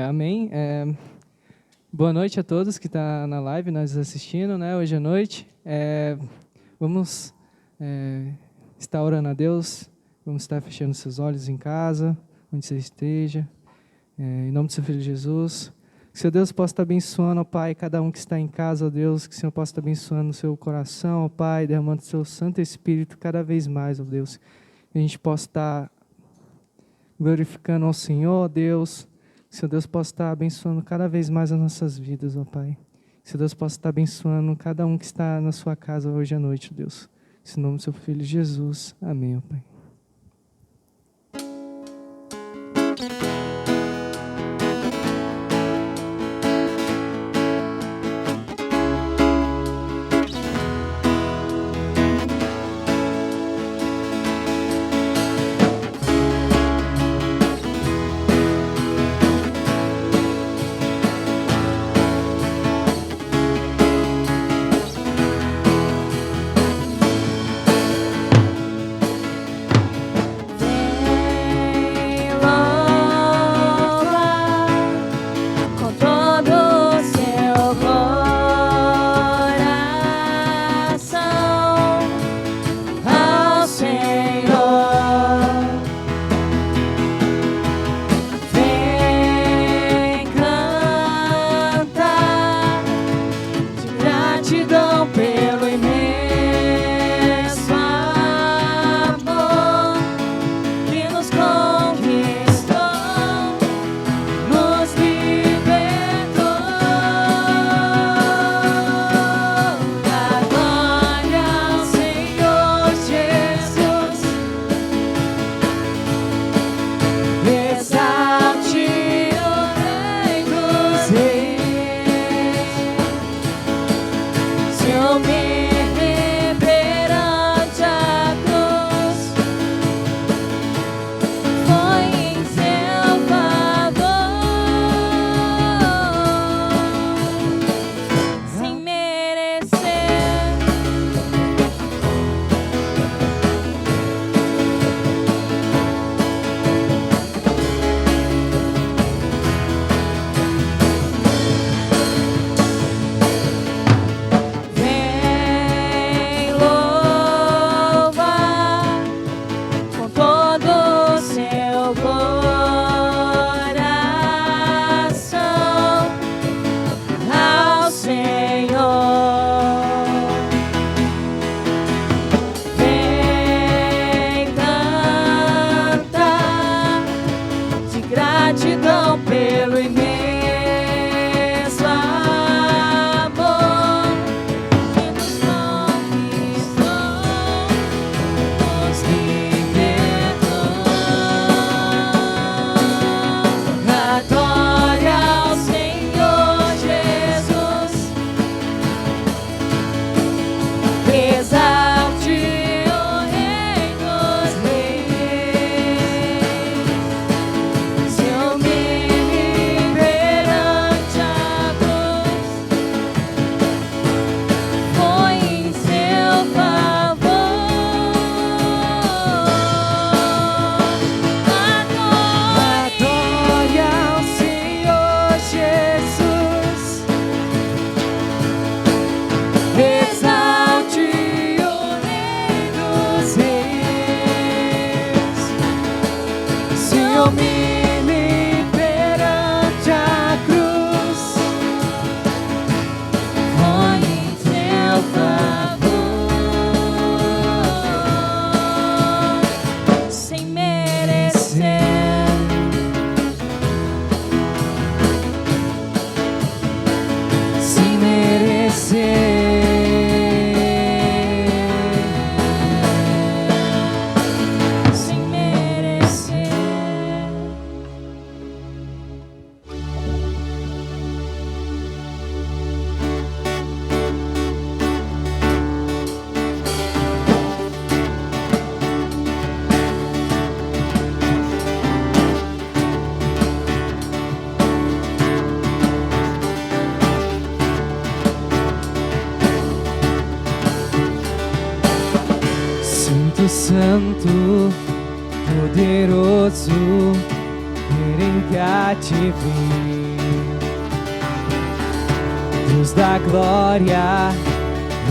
Amém. Boa noite a todos que estão na live, nós assistindo, né, hoje à noite. Vamos estar orando a Deus, vamos estar fechando seus olhos em casa, onde você esteja, em nome do seu Filho Jesus. Que o Senhor Deus possa estar abençoando, ó Pai, cada um que está em casa, ó Deus, que o Senhor possa estar abençoando o seu coração, ó Pai, derramando o seu Santo Espírito cada vez mais, ó Deus. Que a gente possa estar glorificando ao Senhor, ó Deus. Que o Senhor Deus possa estar abençoando cada vez mais as nossas vidas, ó Pai. Que o Senhor Deus possa estar abençoando cada um que está na sua casa hoje à noite, ó Deus. Em nome do seu Filho Jesus. Amém, ó Pai. Santo, poderoso, querem que a te vi. Deus da glória,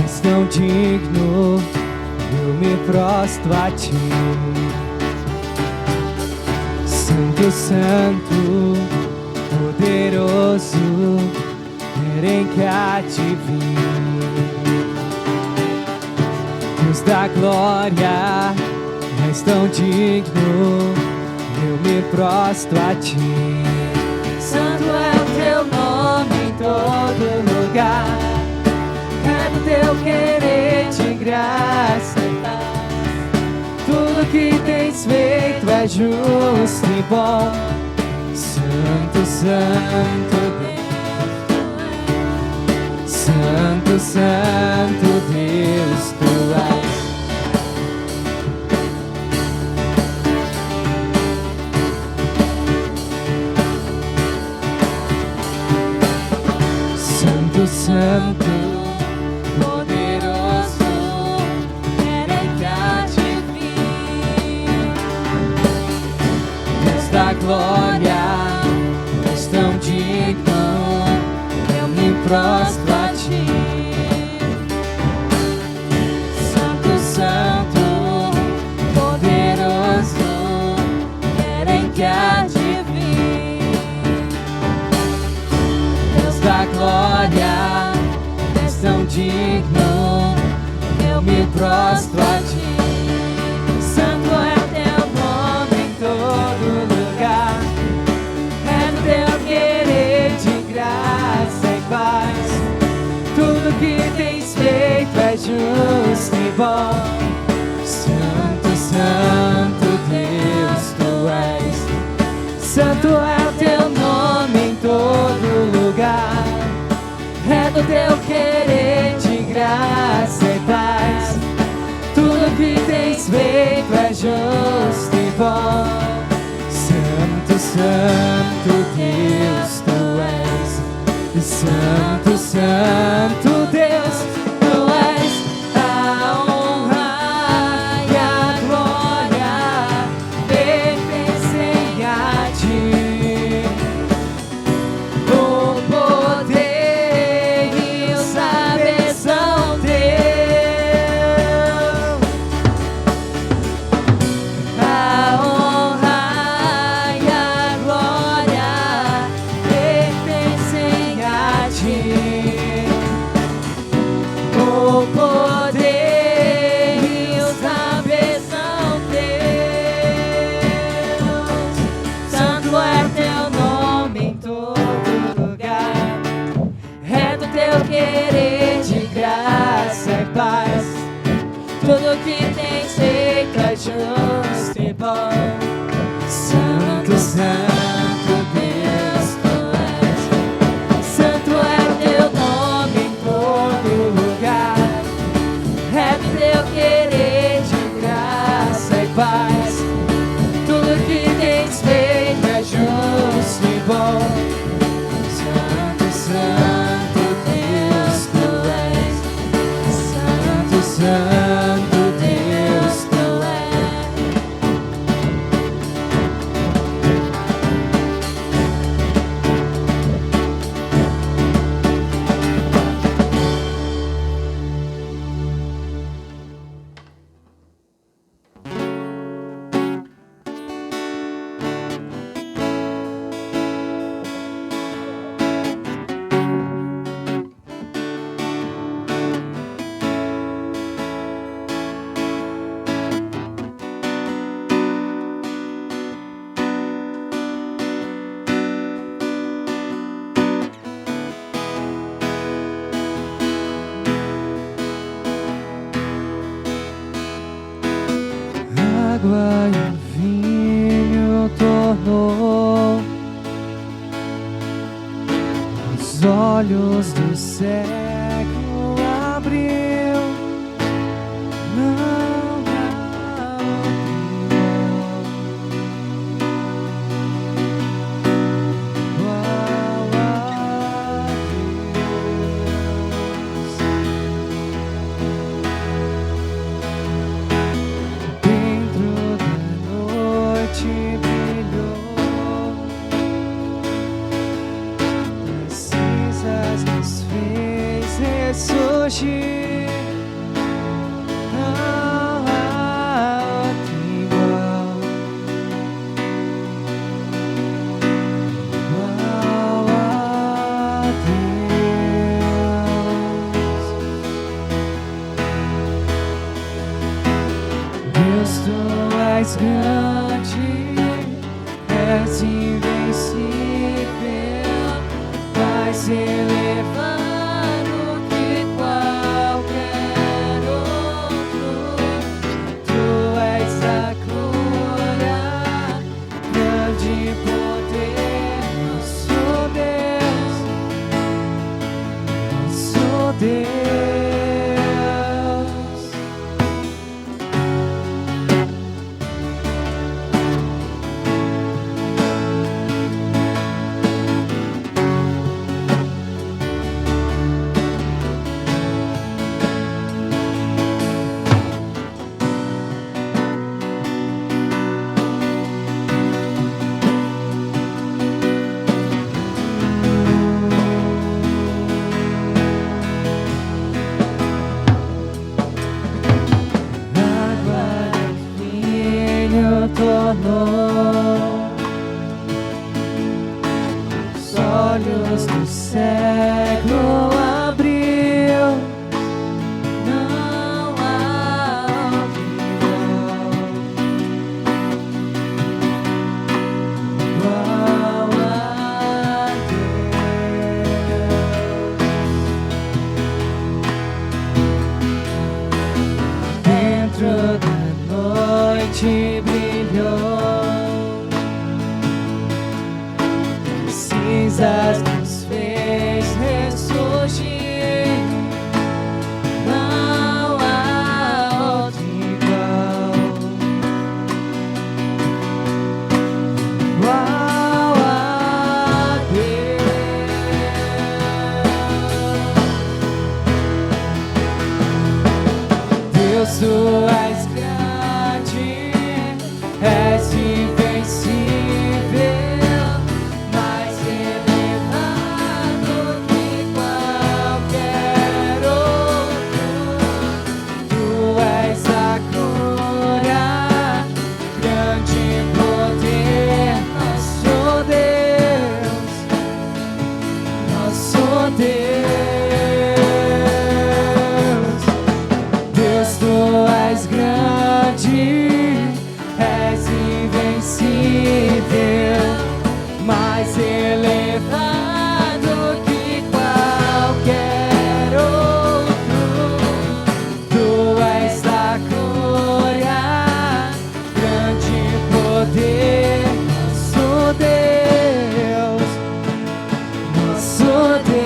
és tão digno, eu me prostro a ti. Santo, Santo, poderoso, querem que a te vi. Deus da glória, és tão digno, eu me prostro a ti. Santo é o teu nome em todo lugar, é do teu querer de graça e paz. Tudo que tens feito é justo e bom. Santo, Santo Deus, Santo, Santo Deus, tu és. Santo, poderoso, querem que a te vi. Deus da glória, és tão digno, eu me prostro a ti. Santo, Santo, poderoso, querem que a te vi. Deus da glória, tão digno, eu me prostro a ti. Santo é o teu nome em todo lugar, é do teu querer de graça e paz. Tudo que tens feito é justo e bom. Santo, Santo Deus, tu és. Santo é o teu nome em todo lugar, é do teu querer de graça e paz. Tudo que tens feito é justo e bom. Santo, Santo Deus, tu és. Santo, Santo Deus, tu és. A honra e a glória pertencem a ti. O poder e o saber são teus. A honra e a glória pertencem a ti. O poder e o saber são teus. Santo é teu nome em todo lugar, é do teu querer de graça e paz. Tudo que tens feito é justo e bom. Santo, Santo Deus, tu és. Santo é teu nome em todo lugar, é do teu querer de graça e paz. Tudo que tens feito é justo e bom. Santo, Santo Deus, tu és. Santo, Santo Deus, tu és. Água e o vinho tornou, os olhos do cego abriu, não há igual a Deus. Dentro da noite brilhou tu és grande, és invencível, mais elevado que qualquer outro. Tu és a glória, grande poder, nosso Deus, nosso Deus. Tornou os olhos do cego, abriu, não há igual a Deus. Dentro da noite brilhou, cinzas nos fez ressurgir, não há outro igual a Deus. Deus, tu és grande, és invencível, mais elevado que qualquer outro. Tu és a glória, grande poder, nosso Deus, nosso Deus. Deus, tu és grande, és invencível, mais elevado que qualquer outro. Tu és a glória, grande poder, nosso Deus, nosso Deus.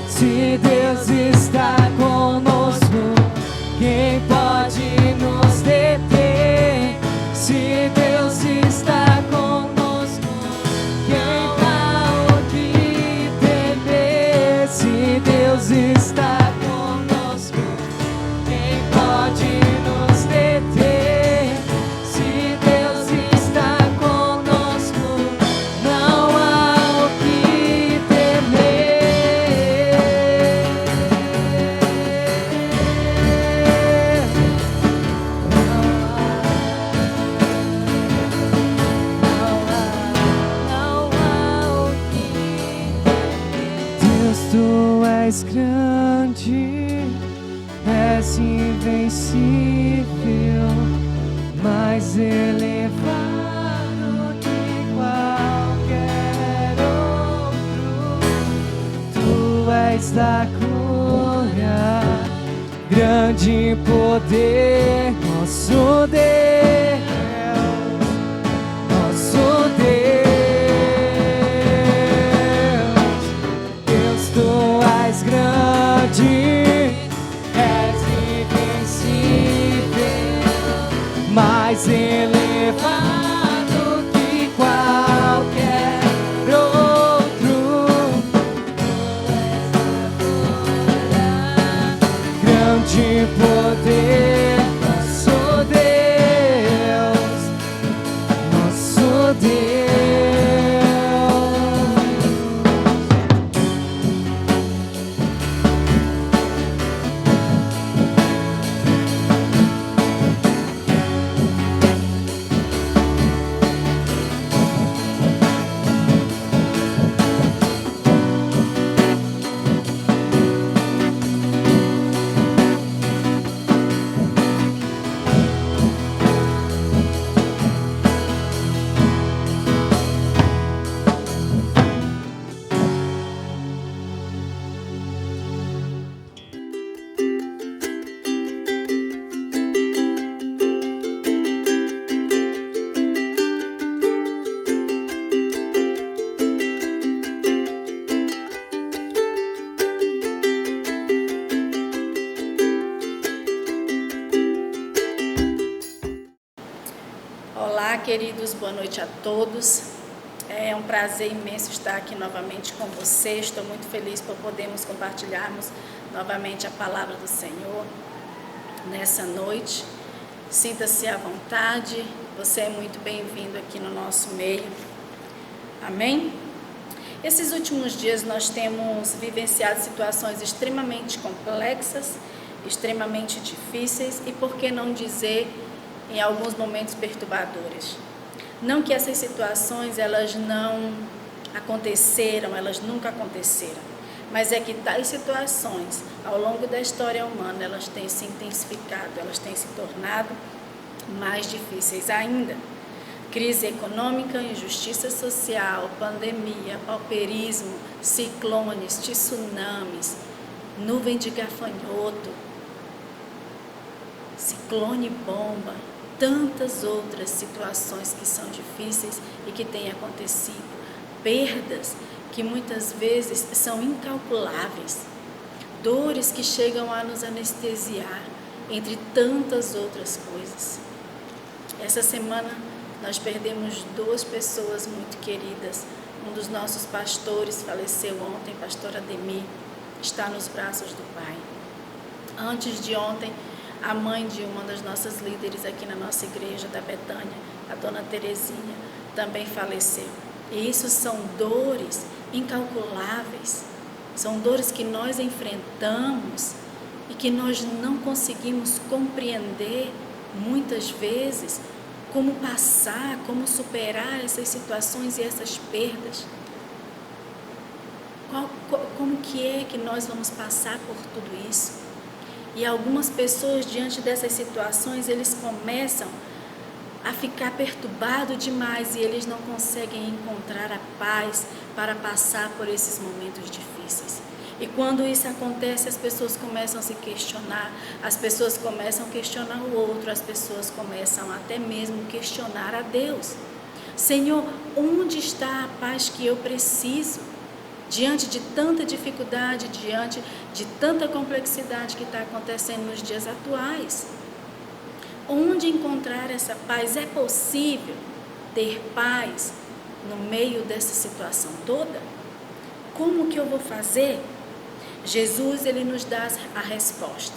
Se Deus está conosco, quem pode nos deter? Se Deus está conosco, quem há o que temer? Se Deus está conosco, quem pode nos deter? Se Deus está conosco, não há o que temer. Deus, tu és grande, és invencível, mais elevado que qualquer outro. Tu és a glória, grande poder, nosso Deus, nosso Deus. Deus, tu és grande, és invencível, mais elevado que qualquer outro. Grande poder, nosso Deus, nosso Deus. Olá, queridos, boa noite a todos. É um prazer imenso estar aqui novamente com vocês. Estou muito feliz por podermos compartilharmos novamente a palavra do Senhor nessa noite. Sinta-se à vontade, você é muito bem-vindo aqui no nosso meio. Amém? Esses últimos dias nós temos vivenciado situações extremamente complexas, extremamente difíceis e, por que não dizer, em alguns momentos perturbadoras. Não que essas situações elas não aconteceram, elas nunca aconteceram, mas é que tais situações, ao longo da história humana, elas têm se intensificado, elas têm se tornado mais difíceis ainda. Crise econômica, injustiça social, pandemia, pauperismo, ciclones, tsunamis, nuvem de gafanhoto, ciclone bomba, tantas outras situações que são difíceis e que têm acontecido, perdas que muitas vezes são incalculáveis, dores que chegam a nos anestesiar, entre tantas outras coisas. Essa semana nós perdemos 2 pessoas muito queridas. Um dos nossos pastores faleceu ontem, pastor Ademir, está nos braços do Pai. Antes de ontem, a mãe de uma das nossas líderes aqui na nossa igreja da Betânia, a dona Terezinha, também faleceu. E isso são dores incalculáveis, são dores que nós enfrentamos e que nós não conseguimos compreender muitas vezes como passar, como superar essas situações e essas perdas. Como que é que nós vamos passar por tudo isso? E algumas pessoas, diante dessas situações, eles começam a ficar perturbados demais e eles não conseguem encontrar a paz para passar por esses momentos difíceis. E quando isso acontece, as pessoas começam a se questionar, as pessoas começam a questionar o outro, as pessoas começam até mesmo a questionar a Deus. Senhor, onde está a paz que eu preciso? Diante de tanta dificuldade, diante de tanta complexidade que está acontecendo nos dias atuais. Onde encontrar essa paz? É possível ter paz no meio dessa situação toda? Como que eu vou fazer? Jesus, ele nos dá a resposta.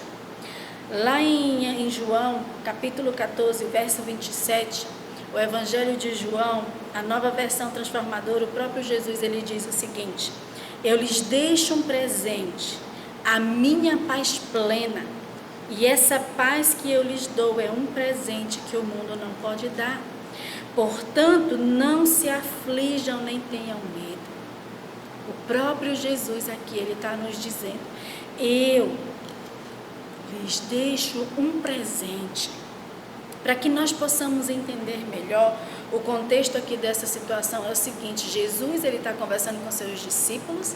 Lá em João, capítulo 14, verso 27, o Evangelho de João, a nova versão transformadora, o próprio Jesus, ele diz o seguinte: eu lhes deixo um presente, a minha paz plena, e essa paz que eu lhes dou é um presente que o mundo não pode dar. Portanto, não se aflijam nem tenham medo. O próprio Jesus aqui, ele está nos dizendo, eu lhes deixo um presente, para que nós possamos entender melhor. O contexto aqui dessa situação é o seguinte: Jesus, ele está conversando com seus discípulos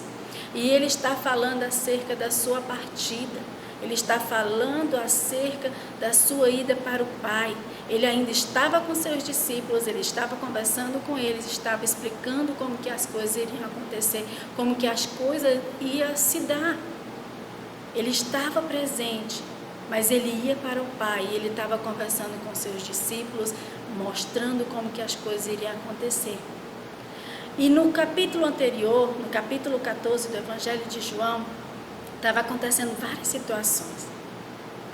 e ele está falando acerca da sua partida, ele está falando acerca da sua ida para o Pai. Ele ainda estava com seus discípulos, ele estava conversando com eles, estava explicando como que as coisas iriam acontecer, como que as coisas iam se dar. Ele estava presente, mas ele ia para o Pai, ele estava conversando com seus discípulos, mostrando como que as coisas iriam acontecer. E no capítulo anterior, no capítulo 14 do Evangelho de João, estava acontecendo várias situações.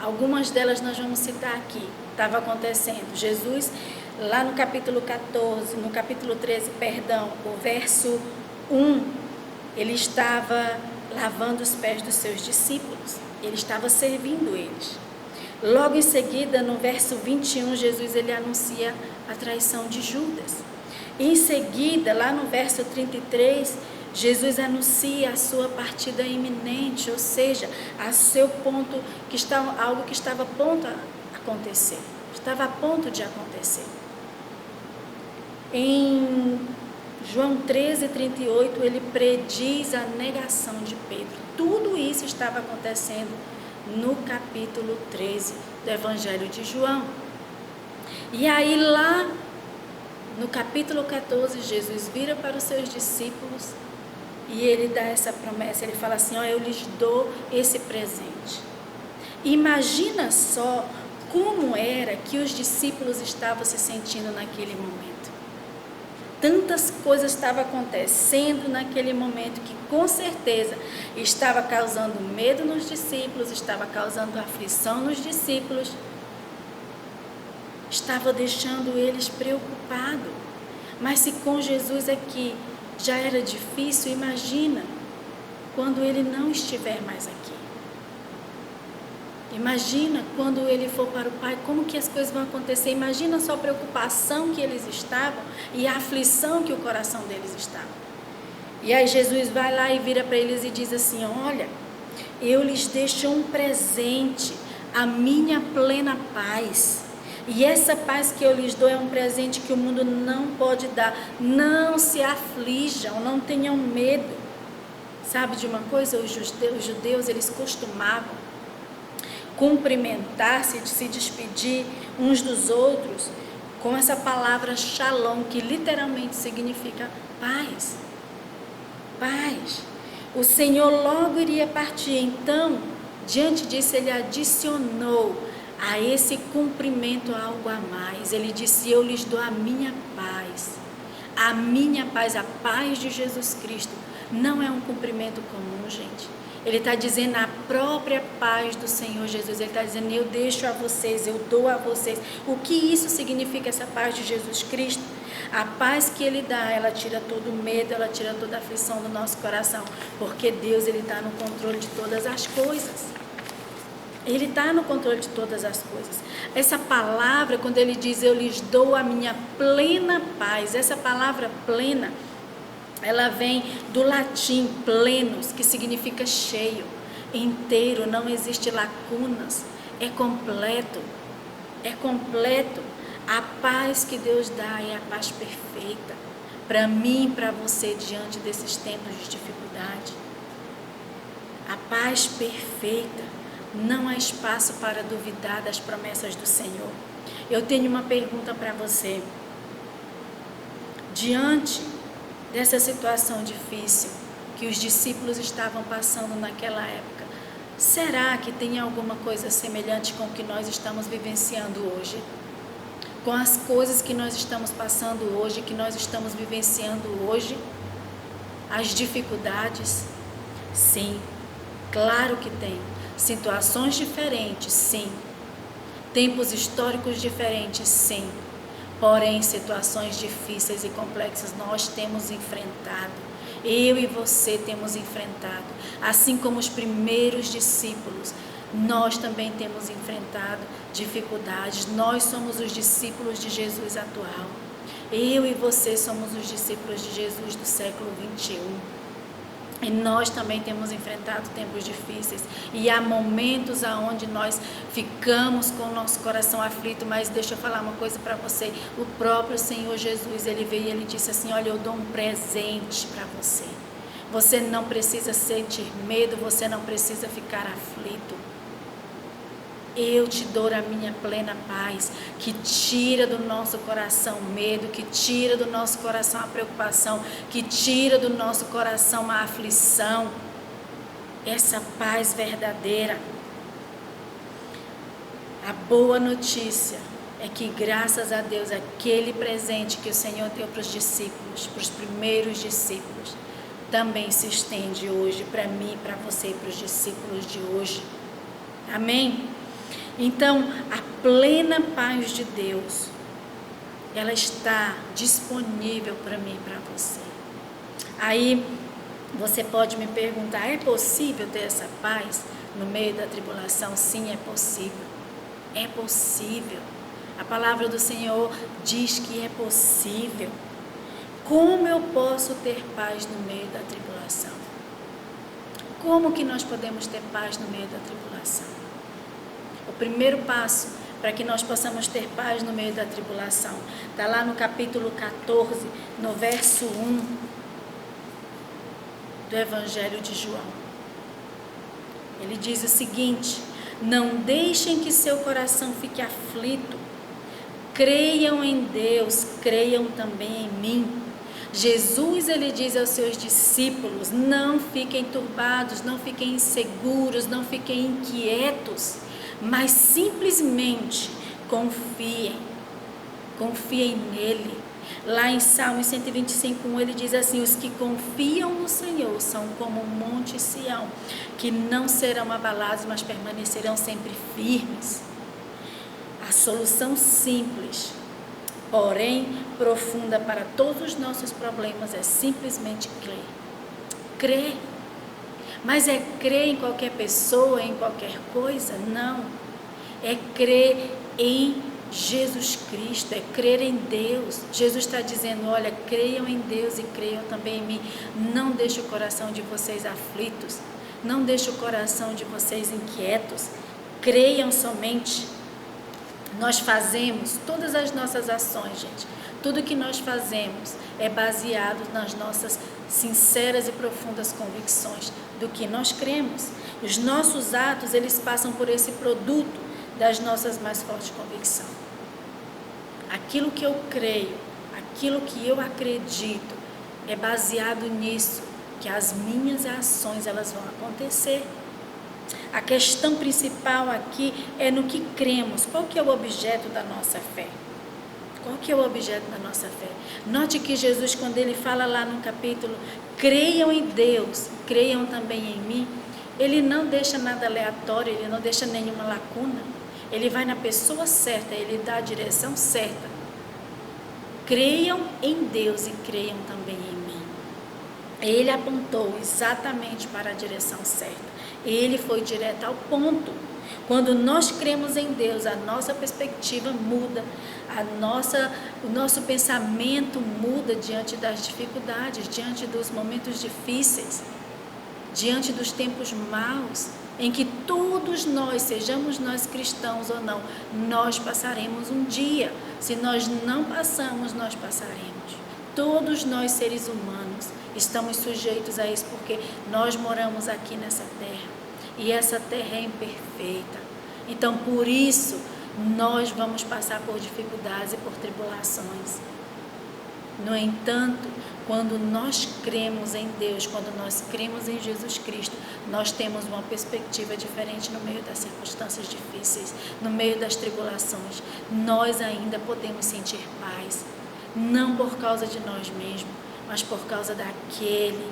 Algumas delas nós vamos citar aqui. Estava acontecendo, Jesus, lá no capítulo 14, no capítulo 13, o verso 1, ele estava lavando os pés dos seus discípulos. Ele estava servindo eles. Logo em seguida, no verso 21, Jesus ele anuncia a traição de Judas. Em seguida, lá no verso 33, Jesus anuncia a sua partida iminente, ou seja, algo que estava a ponto de acontecer. Estava a ponto de acontecer. Em João 13:38, ele prediz a negação de Pedro. Tudo isso estava acontecendo no capítulo 13 do Evangelho de João. E aí lá no capítulo 14, Jesus vira para os seus discípulos e ele dá essa promessa. Ele fala assim: eu lhes dou esse presente. Imagina só como era que os discípulos estavam se sentindo naquele momento. Tantas coisas estavam acontecendo naquele momento que com certeza estava causando medo nos discípulos, estava causando aflição nos discípulos, estava deixando eles preocupados. Mas se com Jesus aqui já era difícil, imagina quando ele não estiver mais aqui. Imagina quando ele for para o Pai, como que as coisas vão acontecer. Imagina só a preocupação que eles estavam e a aflição que o coração deles estava. E aí Jesus vai lá e vira para eles e diz assim: olha, eu lhes deixo um presente, a minha plena paz. E essa paz que eu lhes dou é um presente que o mundo não pode dar. Não se aflijam, não tenham medo. Sabe de uma coisa? Os judeus eles costumavam cumprimentar-se, se despedir uns dos outros com essa palavra shalom, que literalmente significa paz. Paz. O Senhor logo iria partir, então, diante disso, ele adicionou a esse cumprimento algo a mais. Ele disse: eu lhes dou a minha paz. A minha paz, a paz de Jesus Cristo, não é um cumprimento comum, gente. Ele está dizendo a própria paz do Senhor Jesus. Ele está dizendo: eu deixo a vocês, eu dou a vocês. O que isso significa, essa paz de Jesus Cristo? A paz que Ele dá, ela tira todo o medo, ela tira toda a aflição do nosso coração. Porque Deus, Ele está no controle de todas as coisas. Ele está no controle de todas as coisas. Essa palavra, quando Ele diz: eu lhes dou a minha plena paz. Essa palavra plena, ela vem do latim plenos, que significa cheio, inteiro, não existe lacunas, é completo, é completo. A paz que Deus dá é a paz perfeita, para mim e para você, diante desses tempos de dificuldade. A paz perfeita, não há espaço para duvidar das promessas do Senhor. Eu tenho uma pergunta para você. Diante dessa situação difícil que os discípulos estavam passando naquela época, será que tem alguma coisa semelhante com o que nós estamos vivenciando hoje? Com as coisas que nós estamos passando hoje, que nós estamos vivenciando hoje? As dificuldades? Sim, claro que tem. Situações diferentes? Sim. Tempos históricos diferentes? Sim. Porém, situações difíceis e complexas nós temos enfrentado. Eu e você temos enfrentado. Assim como os primeiros discípulos, nós também temos enfrentado dificuldades. Nós somos os discípulos de Jesus atual. Eu e você somos os discípulos de Jesus do século 21. E nós também temos enfrentado tempos difíceis. E há momentos onde nós ficamos com o nosso coração aflito. Mas deixa eu falar uma coisa para você. O próprio Senhor Jesus, Ele veio e Ele disse assim: olha, eu dou um presente para você. Você não precisa sentir medo, você não precisa ficar aflito. Eu te dou a minha plena paz, que tira do nosso coração o medo, que tira do nosso coração a preocupação, que tira do nosso coração a aflição. Essa paz verdadeira. A boa notícia é que, graças a Deus, aquele presente que o Senhor deu para os discípulos, para os primeiros discípulos, também se estende hoje para mim, para você e para os discípulos de hoje. Amém? Então, a plena paz de Deus, ela está disponível para mim e para você. Aí, você pode me perguntar: é possível ter essa paz no meio da tribulação? Sim, é possível. É possível. A palavra do Senhor diz que é possível. Como eu posso ter paz no meio da tribulação? Como que nós podemos ter paz no meio da tribulação? O primeiro passo para que nós possamos ter paz no meio da tribulação está lá no capítulo 14, no verso 1 do Evangelho de João. Ele diz o seguinte: não deixem que seu coração fique aflito, creiam em Deus, creiam também em mim. Jesus, ele diz aos seus discípulos: não fiquem turbados, não fiquem inseguros, não fiquem inquietos. mas simplesmente confiem nele. Lá em Salmo 125:1 ele diz assim: os que confiam no Senhor são como o monte Sião, que não serão abalados, mas permanecerão sempre firmes. A solução simples, porém profunda para todos os nossos problemas é simplesmente crer. Crer. Mas é crer em qualquer pessoa, em qualquer coisa? Não. É crer em Jesus Cristo, é crer em Deus. Jesus está dizendo: olha, creiam em Deus e creiam também em mim. Não deixe o coração de vocês aflitos, não deixe o coração de vocês inquietos. Creiam somente. Nós fazemos todas as nossas ações, gente. Tudo que nós fazemos é baseado nas nossas sinceras e profundas convicções do que nós cremos. Os nossos atos, eles passam por esse produto das nossas mais fortes convicções. Aquilo que eu creio, aquilo que eu acredito, é baseado nisso que as minhas ações elas vão acontecer. A questão principal aqui é no que cremos. Qual que é o objeto da nossa fé? Qual que é o objeto da nossa fé? Note que Jesus, quando ele fala lá no capítulo, creiam em Deus, creiam também em mim, ele não deixa nada aleatório, ele não deixa nenhuma lacuna. Ele vai na pessoa certa, ele dá a direção certa. Creiam em Deus e creiam também em mim. Ele apontou exatamente para a direção certa. Ele foi direto ao ponto. Quando nós cremos em Deus, a nossa perspectiva muda, o nosso pensamento muda diante das dificuldades, diante dos momentos difíceis, diante dos tempos maus, em que todos nós, sejamos nós cristãos ou não, nós passaremos um dia. Se nós não passamos, nós passaremos. Todos nós, seres humanos, estamos sujeitos a isso, porque nós moramos aqui nessa terra, e essa terra é imperfeita. Então, por isso, nós vamos passar por dificuldades e por tribulações. No entanto, quando nós cremos em Deus, quando nós cremos em Jesus Cristo, nós temos uma perspectiva diferente no meio das circunstâncias difíceis, no meio das tribulações. Nós ainda podemos sentir paz, não por causa de nós mesmos, mas por causa daquele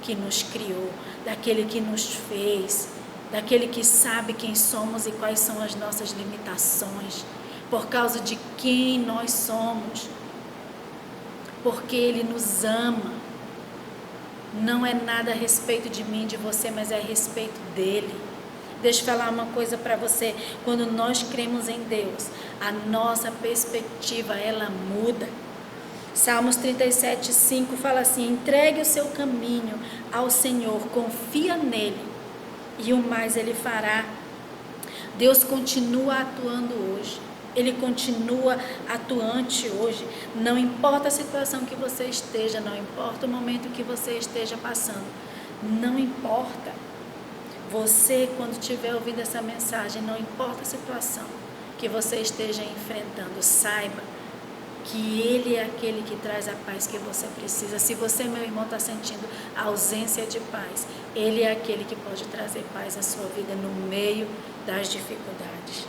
que nos criou, daquele que nos fez, daquele que sabe quem somos e quais são as nossas limitações, por causa de quem nós somos, porque Ele nos ama. Não é nada a respeito de mim, de você, mas é a respeito dEle. Deixa eu falar uma coisa para você. Quando nós cremos em Deus, a nossa perspectiva, ela muda. Salmos 37:5 fala assim: entregue o seu caminho ao Senhor, confia nele e o mais Ele fará. Deus continua atuando hoje. Ele continua atuante hoje. Não importa a situação que você esteja, não importa o momento que você esteja passando, não importa. Você, quando estiver ouvindo essa mensagem, não importa a situação que você esteja enfrentando, saiba que Ele é aquele que traz a paz que você precisa. Se você, meu irmão, está sentindo a ausência de paz, Ele é aquele que pode trazer paz à sua vida no meio das dificuldades.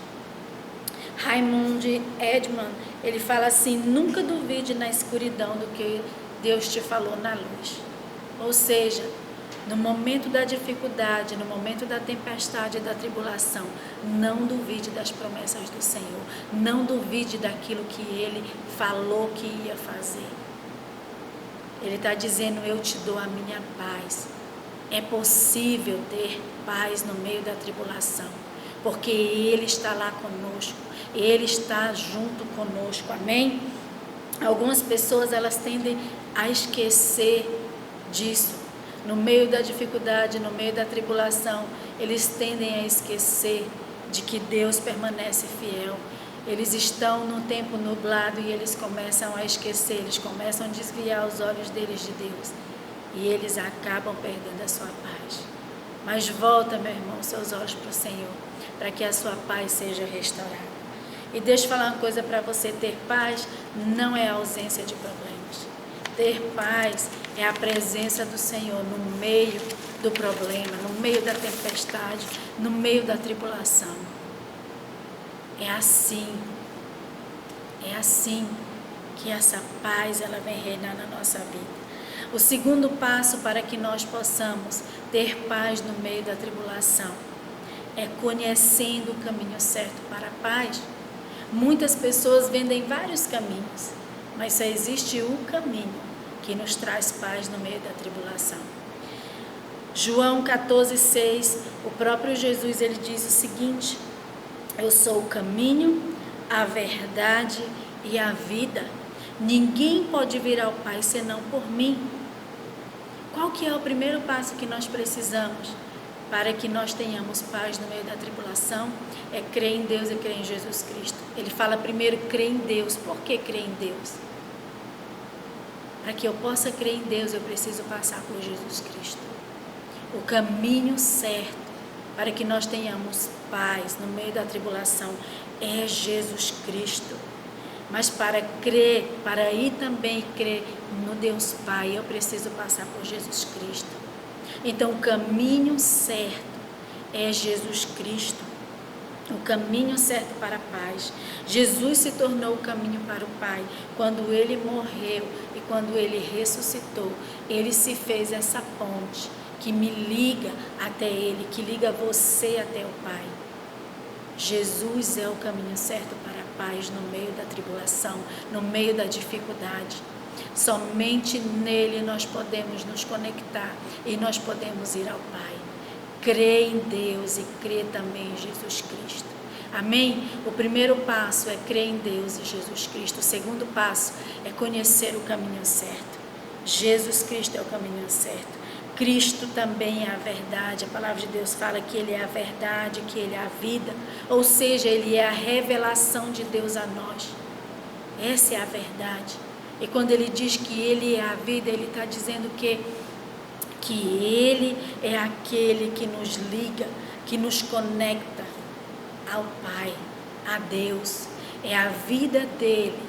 Raymond Edman, ele fala assim: nunca duvide na escuridão do que Deus te falou na luz. Ou seja, no momento da dificuldade, no momento da tempestade e da tribulação, não duvide das promessas do Senhor. Não duvide daquilo que Ele falou que ia fazer. Ele está dizendo: eu te dou a minha paz. É possível ter paz no meio da tribulação, porque Ele está lá conosco. Ele está junto conosco, amém? Algumas pessoas, elas tendem a esquecer disso. No meio da dificuldade, no meio da tribulação, eles tendem a esquecer de que Deus permanece fiel. Eles estão num tempo nublado e eles começam a esquecer, eles começam a desviar os olhos deles de Deus. E eles acabam perdendo a sua paz. Mas volta, meu irmão, seus olhos para o Senhor, para que a sua paz seja restaurada. E deixa eu falar uma coisa para você: ter paz não é a ausência de problemas. Ter paz é a presença do Senhor no meio do problema, no meio da tempestade, no meio da tribulação. É assim que essa paz ela vem reinar na nossa vida. O segundo passo para que nós possamos ter paz no meio da tribulação é conhecendo o caminho certo para a paz. Muitas pessoas vendem vários caminhos, mas só existe um caminho que nos traz paz no meio da tribulação. João 14,6, o próprio Jesus ele diz o seguinte: eu sou o caminho, a verdade e a vida. Ninguém pode vir ao Pai senão por mim. Qual que é o primeiro passo que nós precisamos para que nós tenhamos paz no meio da tribulação? É crer em Deus e crer em Jesus Cristo. Ele fala primeiro crer em Deus. Por que crer em Deus? Para que eu possa crer em Deus, eu preciso passar por Jesus Cristo. O caminho certo para que nós tenhamos paz no meio da tribulação é Jesus Cristo. Mas para crer, para ir também crer no Deus Pai, eu preciso passar por Jesus Cristo. Então o caminho certo é Jesus Cristo. O caminho certo para a paz. Jesus se tornou o caminho para o Pai. Quando Ele morreu e quando Ele ressuscitou, Ele se fez essa ponte que me liga até Ele, que liga você até o Pai. Jesus é o caminho certo para a paz no meio da tribulação, no meio da dificuldade. Somente nele nós podemos nos conectar e nós podemos ir ao Pai. Crê em Deus e crê também em Jesus Cristo. Amém? O primeiro passo é crer em Deus e Jesus Cristo. O segundo passo é conhecer o caminho certo. Jesus Cristo é o caminho certo. Cristo também é a verdade. A palavra de Deus fala que Ele é a verdade, que Ele é a vida. Ou seja, Ele é a revelação de Deus a nós. Essa é a verdade. E quando Ele diz que Ele é a vida, Ele está dizendo que Ele é aquele que nos liga, que nos conecta ao Pai, a Deus. É a vida dele.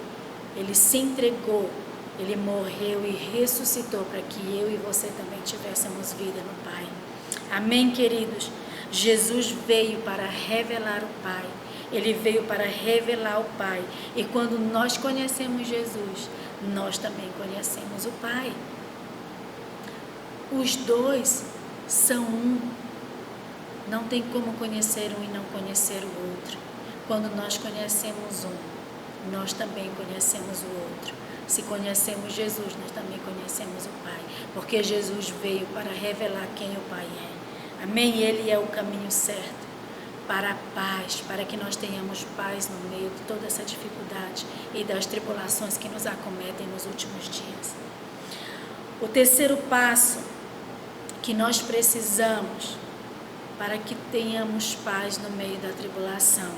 Ele se entregou. Ele morreu e ressuscitou para que eu e você também tivéssemos vida no Pai. Amém, queridos? Jesus veio para revelar o Pai. Ele veio para revelar o Pai. E quando nós conhecemos Jesus, nós também conhecemos o Pai. Os dois são um. Não tem como conhecer um e não conhecer o outro. Quando nós conhecemos um, nós também conhecemos o outro. Se conhecemos Jesus, nós também conhecemos o Pai, porque Jesus veio para revelar quem o Pai é. Amém? Ele é o caminho certo para a paz, para que nós tenhamos paz no meio de toda essa dificuldade e das tribulações que nos acometem nos últimos dias. O terceiro passo que nós precisamos para que tenhamos paz no meio da tribulação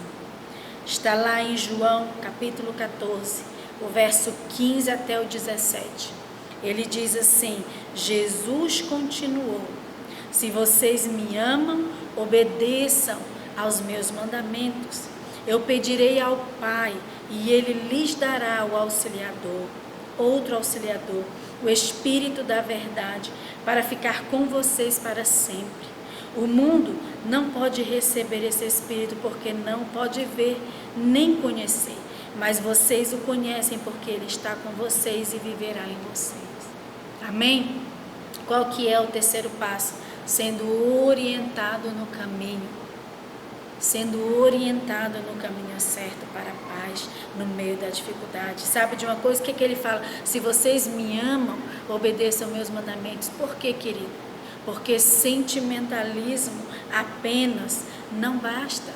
está lá em João capítulo 14, o verso 15 até o 17. Ele diz assim: Jesus continuou: se vocês me amam, obedeçam aos meus mandamentos. Eu pedirei ao Pai e Ele lhes dará o auxiliador, outro auxiliador, o Espírito da verdade, para ficar com vocês para sempre. O mundo não pode receber esse Espírito porque não pode ver nem conhecer. Mas vocês o conhecem porque Ele está com vocês e viverá em vocês. Amém? Qual que é o terceiro passo? Sendo orientado no caminho. Sendo orientado no caminho certo para a paz no meio da dificuldade. Sabe de uma coisa? O que Ele fala? Se vocês me amam, obedeçam meus mandamentos. Por quê, querido? Porque sentimentalismo apenas não basta.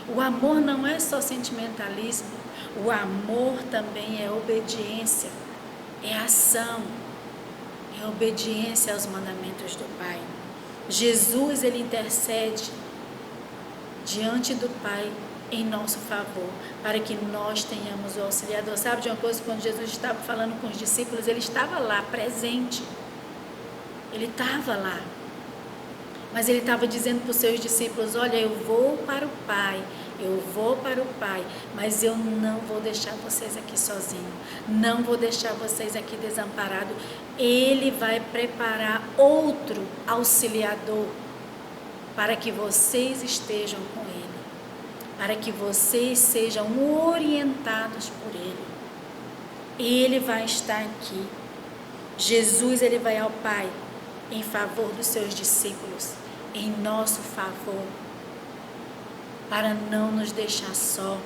O amor não é só sentimentalismo. O amor também é obediência, é ação, é obediência aos mandamentos do Pai. Jesus, Ele intercede diante do Pai em nosso favor, para que nós tenhamos o auxiliador. Sabe de uma coisa? Quando Jesus estava falando com os discípulos, Ele estava lá, presente. Ele estava lá. Mas Ele estava dizendo para os seus discípulos: olha, eu vou para o Pai, eu vou para o Pai, mas eu não vou deixar vocês aqui sozinhos, não vou deixar vocês aqui desamparados. Ele vai preparar outro auxiliador para que vocês estejam com Ele. para que vocês sejam orientados por Ele. Ele vai estar aqui. Jesus, Ele vai ao Pai em favor dos seus discípulos, em nosso favor, para não nos deixar só,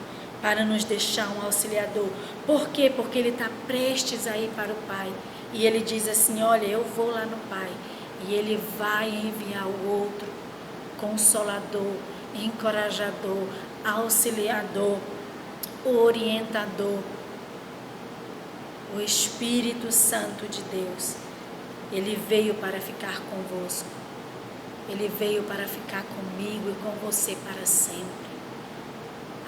para nos deixar um auxiliador. Por quê? Porque Ele está prestes a ir para o Pai. E Ele diz assim, olha, eu vou lá no Pai. E Ele vai enviar o outro, consolador, encorajador, auxiliador, orientador, o Espírito Santo de Deus. Ele veio para ficar convosco. Ele veio para ficar comigo e com você para sempre.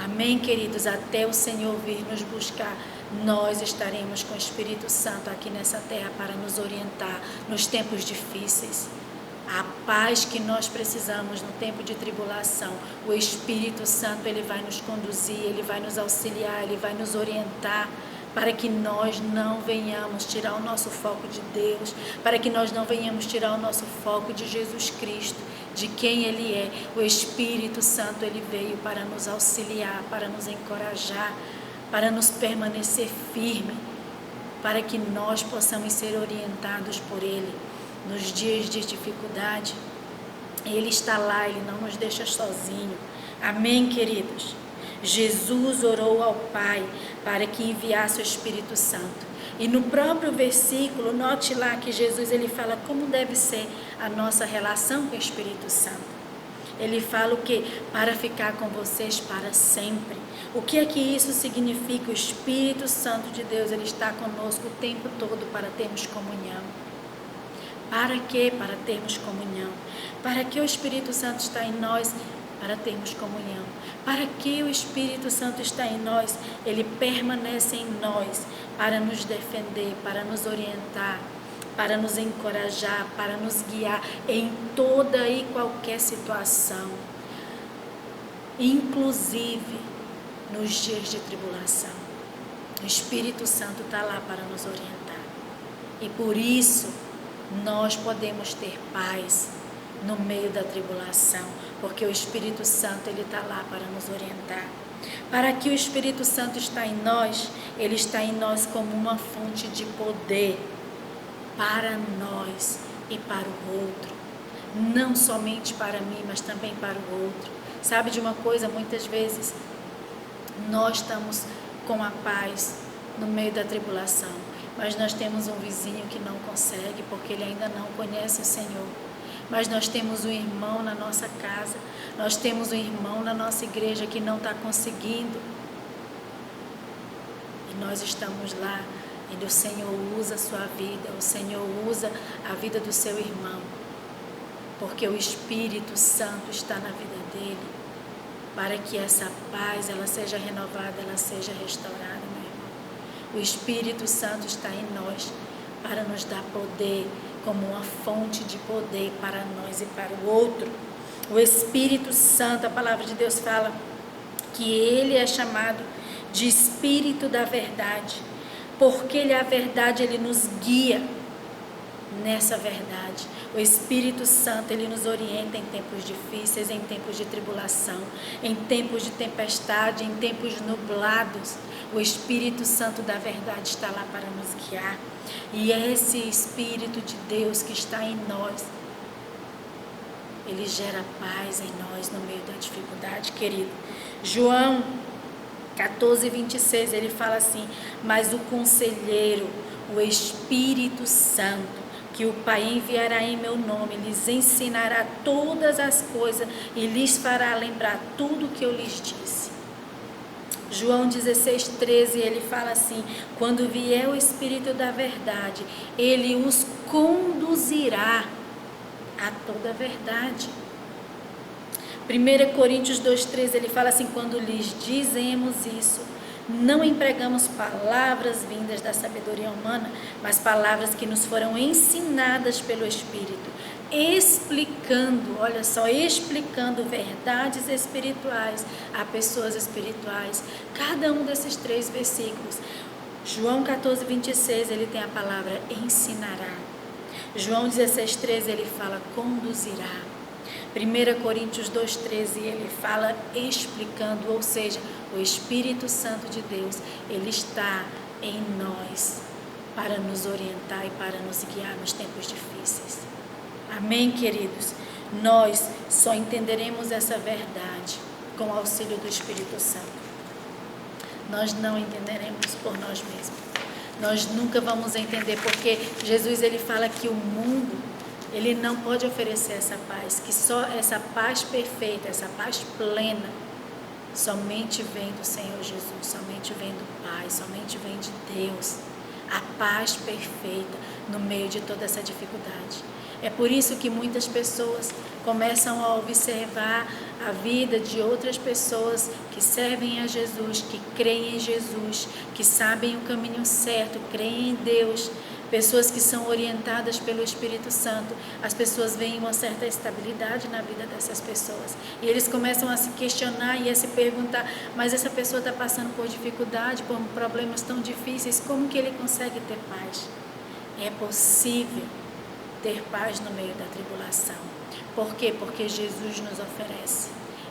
Amém, queridos? Até o Senhor vir nos buscar, nós estaremos com o Espírito Santo aqui nessa terra para nos orientar nos tempos difíceis. A paz que nós precisamos no tempo de tribulação, o Espírito Santo, Ele vai nos conduzir, Ele vai nos auxiliar, Ele vai nos orientar, para que nós não venhamos tirar o nosso foco de Deus, para que nós não venhamos tirar o nosso foco de Jesus Cristo, de quem Ele é. O Espírito Santo, Ele veio para nos auxiliar, para nos encorajar, para nos permanecer firme, para que nós possamos ser orientados por Ele nos dias de dificuldade. Ele está lá, Ele não nos deixa sozinho. Amém, queridos? Jesus orou ao Pai para que enviasse o Espírito Santo. E no próprio versículo, note lá que Jesus, Ele fala como deve ser a nossa relação com o Espírito Santo. Ele fala o quê? Para ficar com vocês para sempre. O que é que isso significa? O Espírito Santo de Deus, Ele está conosco o tempo todo para termos comunhão. Para quê? Para termos comunhão. Para que o Espírito Santo está em nós? Para termos comunhão. Para que o Espírito Santo está em nós? Ele permanece em nós para nos defender, para nos orientar, para nos encorajar, para nos guiar em toda e qualquer situação, inclusive nos dias de tribulação. O Espírito Santo está lá para nos orientar. E por isso nós podemos ter paz no meio da tribulação, porque o Espírito Santo, Ele está lá para nos orientar. Para que o Espírito Santo está em nós, Ele está em nós como uma fonte de poder para nós e para o outro. Não somente para mim, mas também para o outro. Sabe de uma coisa? Muitas vezes nós estamos com a paz no meio da tribulação, mas nós temos um vizinho que não consegue, porque ele ainda não conhece o Senhor. Mas nós temos um irmão na nossa casa, nós temos um irmão na nossa igreja que não está conseguindo. E nós estamos lá, e o Senhor usa a sua vida, o Senhor usa a vida do seu irmão, porque o Espírito Santo está na vida dele, para que essa paz, ela seja renovada, ela seja restaurada, meu irmão. O Espírito Santo está em nós, para nos dar poder, como uma fonte de poder para nós e para o outro. O Espírito Santo, a palavra de Deus fala que Ele é chamado de Espírito da verdade, porque Ele é a verdade, Ele nos guia nessa verdade. O Espírito Santo, Ele nos orienta em tempos difíceis, em tempos de tribulação, em tempos de tempestade, em tempos nublados. O Espírito Santo da verdade está lá para nos guiar. E esse Espírito de Deus que está em nós, ele gera paz em nós no meio da dificuldade, querido. João 14:26, ele fala assim: mas o Conselheiro, o Espírito Santo, que o Pai enviará em meu nome, lhes ensinará todas as coisas e lhes fará lembrar tudo o que eu lhes disse. João 16:13, ele fala assim: quando vier o Espírito da verdade, ele os conduzirá a toda a verdade. 1 Coríntios 2:13, ele fala assim: quando lhes dizemos isso, não empregamos palavras vindas da sabedoria humana, mas palavras que nos foram ensinadas pelo Espírito, explicando, olha só, explicando verdades espirituais a pessoas espirituais. Cada um desses 3 versículos. João 14:26, ele tem a palavra ensinará. João 16:13, ele fala conduzirá. 1 Coríntios 2,13, ele fala explicando, ou seja, o Espírito Santo de Deus, ele está em nós para nos orientar e para nos guiar nos tempos difíceis. Amém, queridos? Nós só entenderemos essa verdade com o auxílio do Espírito Santo. Nós não entenderemos por nós mesmos. Nós nunca vamos entender, porque Jesus ele fala que o mundo ele não pode oferecer essa paz, que só essa paz perfeita, essa paz plena, somente vem do Senhor Jesus, somente vem do Pai, somente vem de Deus. A paz perfeita no meio de toda essa dificuldade. É por isso que muitas pessoas começam a observar a vida de outras pessoas que servem a Jesus, que creem em Jesus, que sabem o caminho certo, creem em Deus. Pessoas que são orientadas pelo Espírito Santo, as pessoas veem uma certa estabilidade na vida dessas pessoas. E eles começam a se questionar e a se perguntar, mas essa pessoa está passando por dificuldade, por problemas tão difíceis, como que ele consegue ter paz? É possível ter paz no meio da tribulação. Por quê? Porque Jesus nos oferece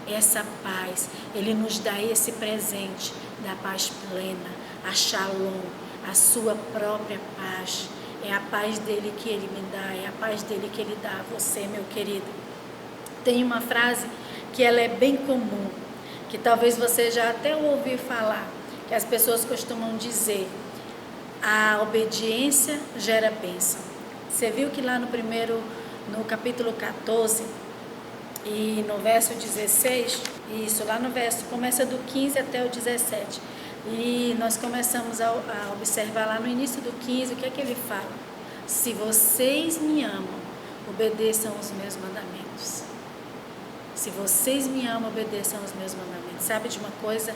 essa paz, ele nos dá esse presente da paz plena, a shalom, a sua própria paz. É a paz dele que ele me dá, é a paz dele que ele dá a você, meu querido. Tem uma frase que ela é bem comum, que talvez você já até ouviu falar, que as pessoas costumam dizer: a obediência gera bênção. Você viu que lá no capítulo 14 e no verso 16, isso, lá no verso, começa do 15 até o 17. E nós começamos a observar lá no início do 15, o que é que ele fala? Se vocês me amam, obedeçam os meus mandamentos. Se vocês me amam, obedeçam os meus mandamentos. Sabe de uma coisa?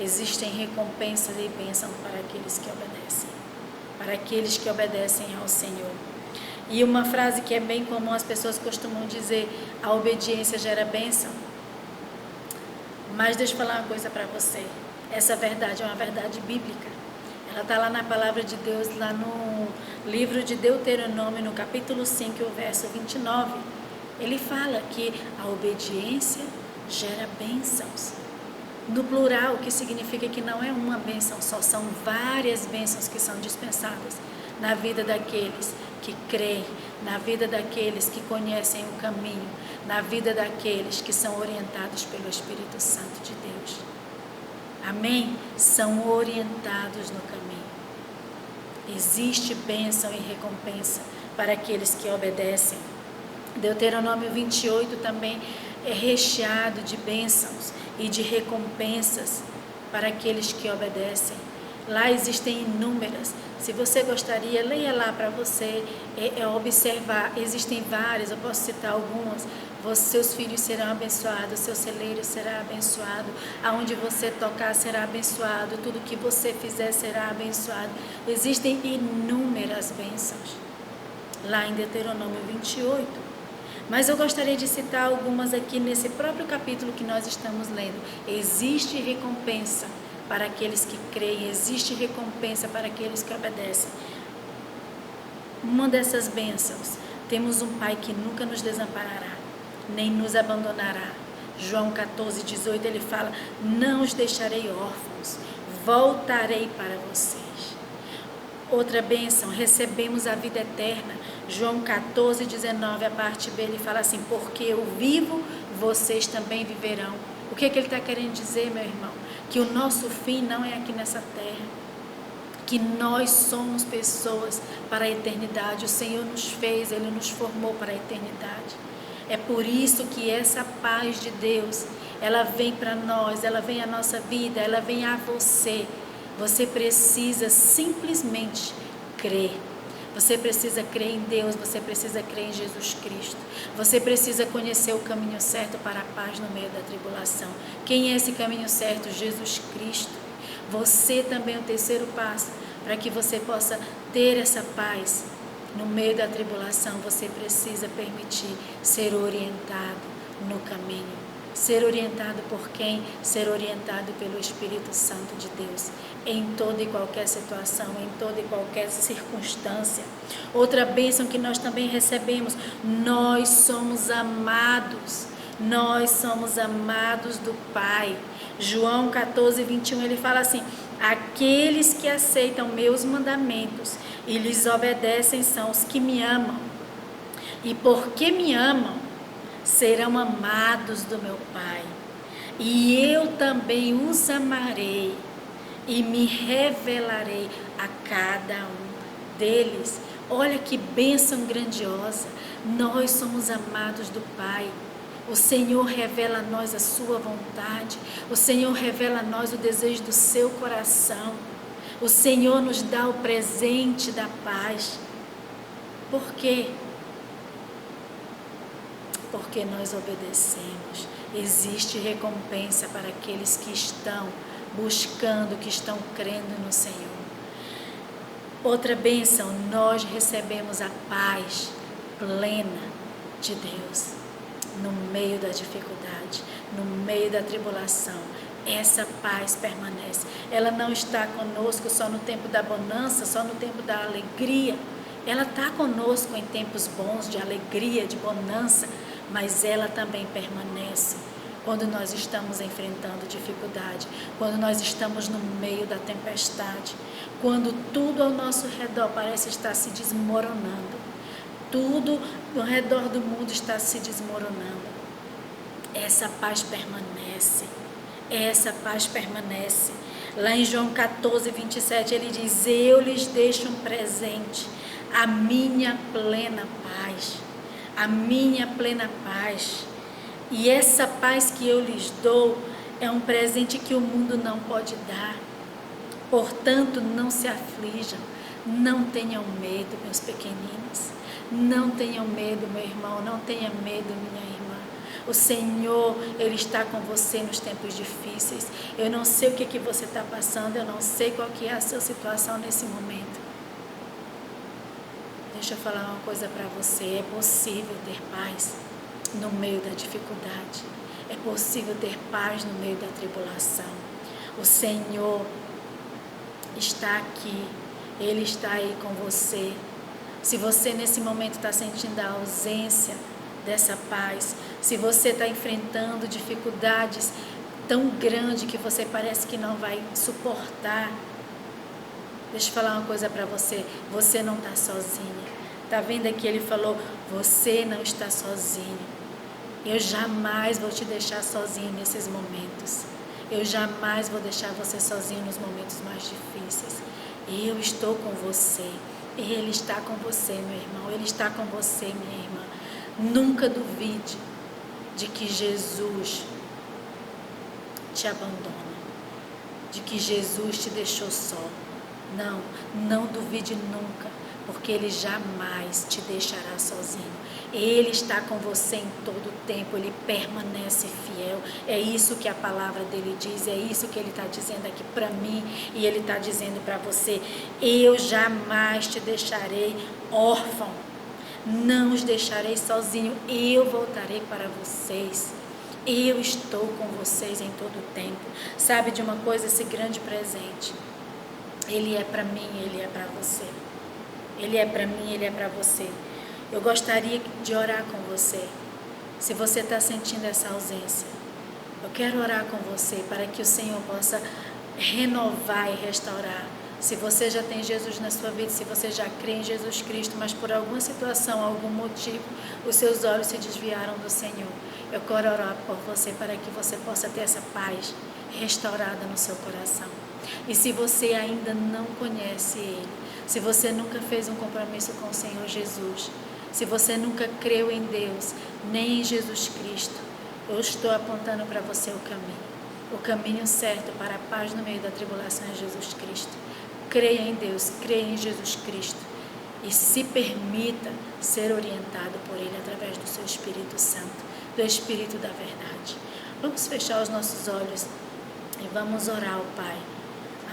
Existem recompensas e bênçãos para aqueles que obedecem. Para aqueles que obedecem ao Senhor. E uma frase que é bem comum, as pessoas costumam dizer: a obediência gera bênção. Mas deixa eu falar uma coisa para você. Essa verdade é uma verdade bíblica. Ela está lá na palavra de Deus, lá no livro de Deuteronômio, no capítulo 5, o verso 29. Ele fala que a obediência gera bênçãos. No plural, o que significa que não é uma bênção só, são várias bênçãos que são dispensadas na vida daqueles que creem, na vida daqueles que conhecem o caminho, na vida daqueles que são orientados pelo Espírito Santo de Deus. Amém? São orientados no caminho. Existe bênção e recompensa para aqueles que obedecem. Deuteronômio 28 também é recheado de bênçãos e de recompensas para aqueles que obedecem. Lá existem inúmeras. Se você gostaria, leia lá para você observar. Existem várias, eu posso citar algumas. Seus filhos serão abençoados, seu celeiro será abençoado, aonde você tocar será abençoado, tudo que você fizer será abençoado. Existem inúmeras bênçãos lá em Deuteronômio 28. Mas eu gostaria de citar algumas aqui nesse próprio capítulo que nós estamos lendo. Existe recompensa para aqueles que creem, existe recompensa para aqueles que obedecem. Uma dessas bênçãos, temos um Pai que nunca nos desamparará, nem nos abandonará. João 14:18, ele fala: não os deixarei órfãos, voltarei para vocês. Outra bênção, recebemos a vida eterna. João 14:19, a parte B, ele fala assim: porque eu vivo, vocês também viverão. O que ele está querendo dizer, meu irmão? Que o nosso fim não é aqui nessa terra, que nós somos pessoas para a eternidade. O Senhor nos fez, Ele nos formou para a eternidade. É por isso que essa paz de Deus, ela vem para nós, ela vem à nossa vida, ela vem a você. Você precisa simplesmente crer. Você precisa crer em Deus, você precisa crer em Jesus Cristo. Você precisa conhecer o caminho certo para a paz no meio da tribulação. Quem é esse caminho certo? Jesus Cristo. Você também é o terceiro passo para que você possa ter essa paz no meio da tribulação. Você precisa permitir ser orientado no caminho. Ser orientado por quem? Ser orientado pelo Espírito Santo de Deus, em toda e qualquer situação, em toda e qualquer circunstância. Outra bênção que nós também recebemos, nós somos amados do Pai. João 14, 21, ele fala assim: aqueles que aceitam meus mandamentos e lhes obedecem são os que me amam, e porque me amam, serão amados do meu Pai, e eu também os amarei e me revelarei a cada um deles. Olha que bênção grandiosa, nós somos amados do Pai. O Senhor revela a nós a sua vontade, o Senhor revela a nós o desejo do seu coração, o Senhor nos dá o presente da paz. Por quê? Porque nós obedecemos. Existe recompensa para aqueles que estão buscando, que estão crendo no Senhor. Outra bênção, nós recebemos a paz plena de Deus no meio da dificuldade, no meio da tribulação. Essa paz permanece. Ela não está conosco só no tempo da bonança, só no tempo da alegria. Ela está conosco em tempos bons, de alegria, de bonança, mas ela também permanece quando nós estamos enfrentando dificuldade, quando nós estamos no meio da tempestade, quando tudo ao nosso redor parece estar se desmoronando, tudo ao redor do mundo está se desmoronando. Essa paz permanece, essa paz permanece. Lá em João 14, 27, ele diz: eu lhes deixo um presente, a minha plena paz, a minha plena paz. E essa paz que eu lhes dou é um presente que o mundo não pode dar. Portanto, não se aflijam, não tenham medo, meus pequeninos, não tenham medo, meu irmão, não tenha medo, minha irmã. O Senhor, Ele está com você nos tempos difíceis. Eu não sei o que você está passando, eu não sei qual que é a sua situação nesse momento. Deixa eu falar uma coisa para você, é possível ter paz no meio da dificuldade, é possível ter paz no meio da tribulação. O Senhor está aqui, Ele está aí com você. Se você nesse momento está sentindo a ausência dessa paz, se você está enfrentando dificuldades tão grandes que você parece que não vai suportar, deixa eu falar uma coisa para você, você não está sozinha. Está vendo aqui, ele falou, você não está sozinho. Eu jamais vou te deixar sozinho nesses momentos. Eu jamais vou deixar você sozinho nos momentos mais difíceis. Eu estou com você. Ele está com você, meu irmão. Ele está com você, minha irmã. Nunca duvide de que Jesus te abandona, de que Jesus te deixou só. Não, não duvide nunca, porque Ele jamais te deixará sozinho. Ele está com você em todo o tempo, Ele permanece fiel. É isso que a palavra dele diz, é isso que Ele está dizendo aqui para mim e Ele está dizendo para você. Eu jamais te deixarei órfão, não os deixarei sozinho, eu voltarei para vocês. Eu estou com vocês em todo o tempo. Sabe de uma coisa, esse grande presente, ele é para mim, ele é para você. Ele é para mim, ele é para você. Eu gostaria de orar com você. Se você está sentindo essa ausência, eu quero orar com você para que o Senhor possa renovar e restaurar. Se você já tem Jesus na sua vida, se você já crê em Jesus Cristo, mas por alguma situação, algum motivo, os seus olhos se desviaram do Senhor, eu quero orar por você para que você possa ter essa paz restaurada no seu coração. E se você ainda não conhece Ele, se você nunca fez um compromisso com o Senhor Jesus, se você nunca creu em Deus, nem em Jesus Cristo, eu estou apontando para você o caminho certo para a paz no meio da tribulação é Jesus Cristo. Creia em Deus, creia em Jesus Cristo e se permita ser orientado por Ele através do seu Espírito Santo, do Espírito da verdade. Vamos fechar os nossos olhos e vamos orar ao Pai.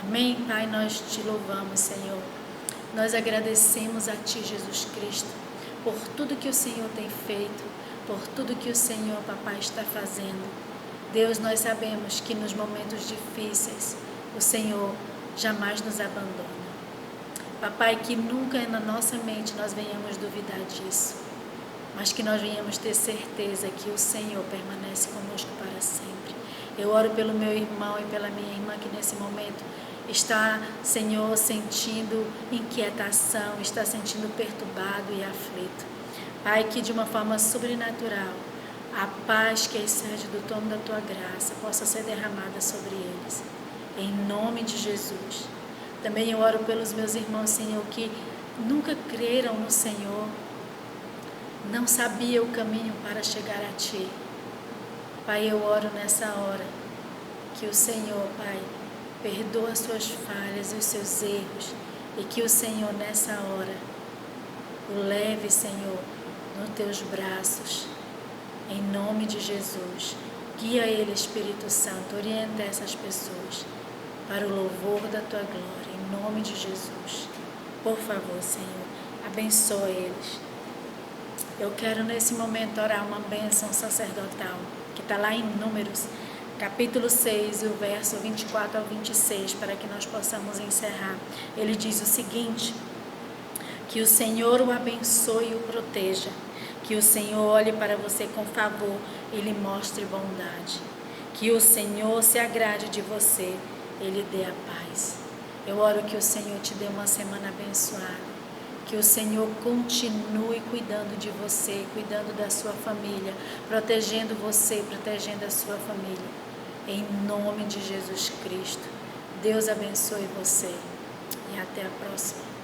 Amém? Pai, nós te louvamos, Senhor. Nós agradecemos a Ti, Jesus Cristo, por tudo que o Senhor tem feito, por tudo que o Senhor, Papai, está fazendo. Deus, nós sabemos que nos momentos difíceis o Senhor jamais nos abandona. Papai, que nunca na nossa mente nós venhamos duvidar disso, mas que nós venhamos ter certeza que o Senhor permanece conosco para sempre. Eu oro pelo meu irmão e pela minha irmã que nesse momento está, Senhor, sentindo inquietação, está sentindo perturbado e aflito. Pai, que de uma forma sobrenatural, a paz que excede do trono da Tua graça possa ser derramada sobre eles, em nome de Jesus. Também eu oro pelos meus irmãos, Senhor, que nunca creram no Senhor, não sabiam o caminho para chegar a Ti. Pai, eu oro nessa hora que o Senhor, Pai, perdoa as suas falhas e os seus erros, e que o Senhor nessa hora o leve, Senhor, nos Teus braços, em nome de Jesus. Guia ele, Espírito Santo, orienta essas pessoas para o louvor da Tua glória, em nome de Jesus. Por favor, Senhor, abençoa eles. Eu quero nesse momento orar uma bênção sacerdotal, que está lá em Números, capítulo 6, o verso 24 ao 26, para que nós possamos encerrar. Ele diz o seguinte: que o Senhor o abençoe e o proteja, que o Senhor olhe para você com favor e lhe mostre bondade, que o Senhor se agrade de você, Ele dê a paz. Eu oro que o Senhor te dê uma semana abençoada, que o Senhor continue cuidando de você, cuidando da sua família, protegendo você, protegendo a sua família, em nome de Jesus Cristo. Deus abençoe você e até a próxima.